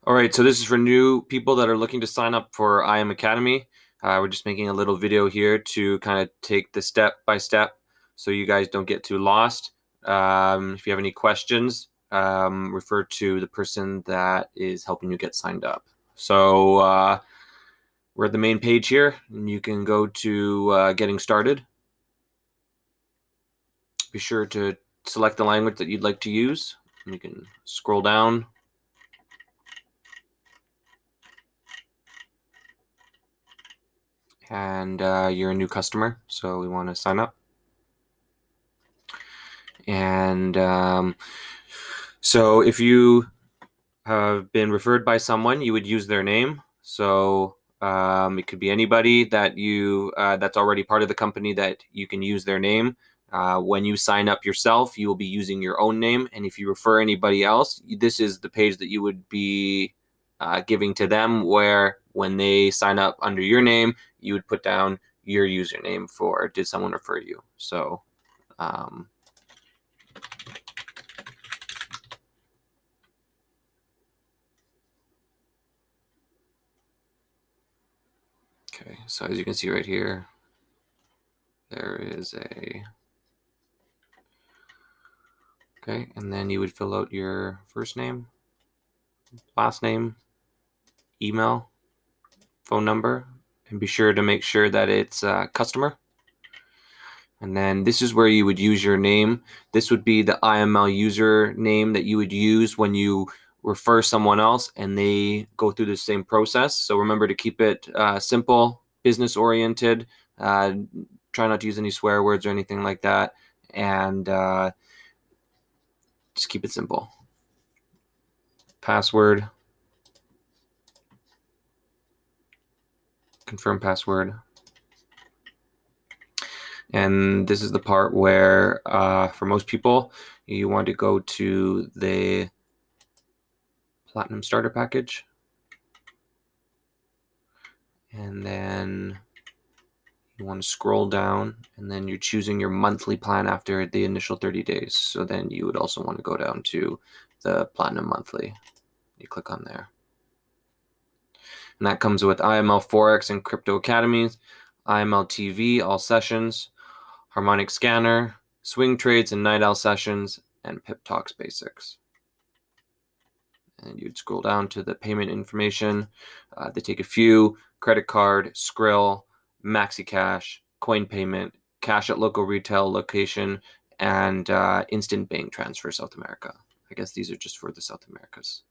All right, so this is for new people that are looking to sign up for IM Academy. We're just making a little video here to kind of take the step by step so you guys don't get too lost. If you have any questions, refer to the person that is helping you get signed up. So we're at the main page here, and you can go to getting started. Be sure to select the language that you'd like to use. You can scroll down. And you're a new customer, so we want to sign up. And so if you have been referred by someone, you would use their name. So it could be anybody that you that's already part of the company that you can use their name. When you sign up yourself, you will be using your own name. And if you refer anybody else, this is the page that you would be giving to them, where when they sign up under your name, you would put down your username for did someone refer you. So okay, so as you can see right here, there is a, okay, and then you would fill out your first name, last name, email, phone number, and be sure to make sure that it's customer. And then this is where you would use your name. This would be the IML user name that you would use when you refer someone else and they go through the same process. So remember to keep it simple, business oriented. Try not to use any swear words or anything like that. And just keep it simple. Password. Confirm password. And this is the part where, for most people, you want to go to the Platinum Starter Package. And then you want to scroll down, and then you're choosing your monthly plan after the initial 30 days. So then you would also want to go down to the Platinum Monthly. You click on there. And that comes with IML Forex and Crypto Academies, IML TV, all sessions, Harmonic Scanner, Swing Trades and Night Owl sessions, and Pip Talks Basics. And you'd scroll down to the payment information. They take a few: credit card, Skrill, Maxi Cash, coin payment, cash at local retail location, and instant bank transfer South America. I guess these are just for the South Americas.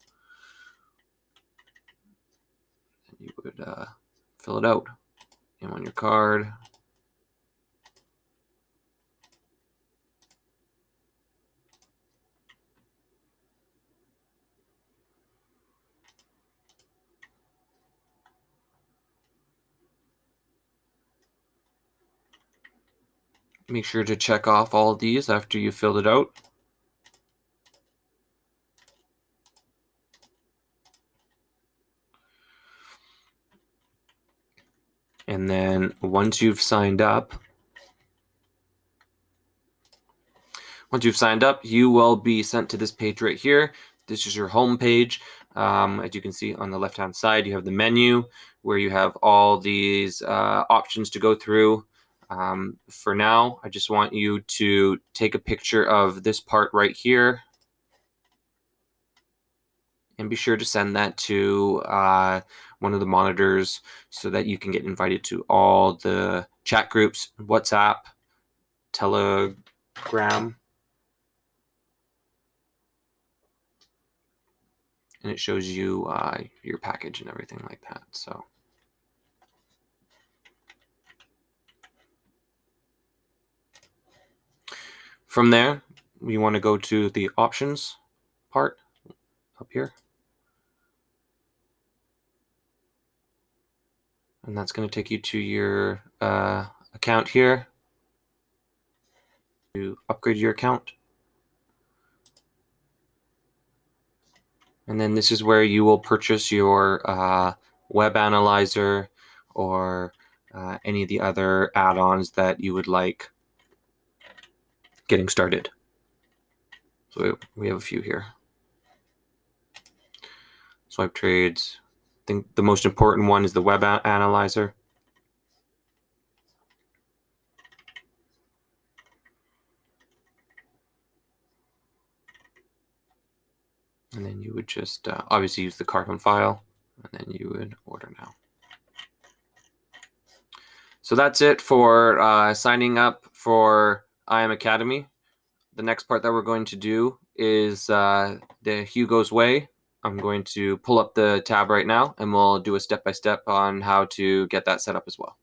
And you would fill it out. Name on your card. Make sure to check off all of these after you filled it out. And then once you've signed up, you will be sent to this page right here. This is your home page. As you can see on the left-hand side, you have the menu where you have all these options to go through. For now, I just want you to take a picture of this part right here and be sure to send that to one of the monitors so that you can get invited to all the chat groups, WhatsApp, Telegram. And it shows you your package and everything like that. So from there, we want to go to the options part up here. And that's going to take you to your account here. To upgrade your account. And then this is where you will purchase your web analyzer or any of the other add-ons that you would like getting started. So we have a few here. swipe trades. I think the most important one is the web analyzer. And then you would just obviously use the card on file, and then you would order now. So that's it for signing up for IM Academy. The next part that we're going to do is the Hugo's Way. I'm going to pull up the tab right now, and we'll do a step-by-step on how to get that set up as well.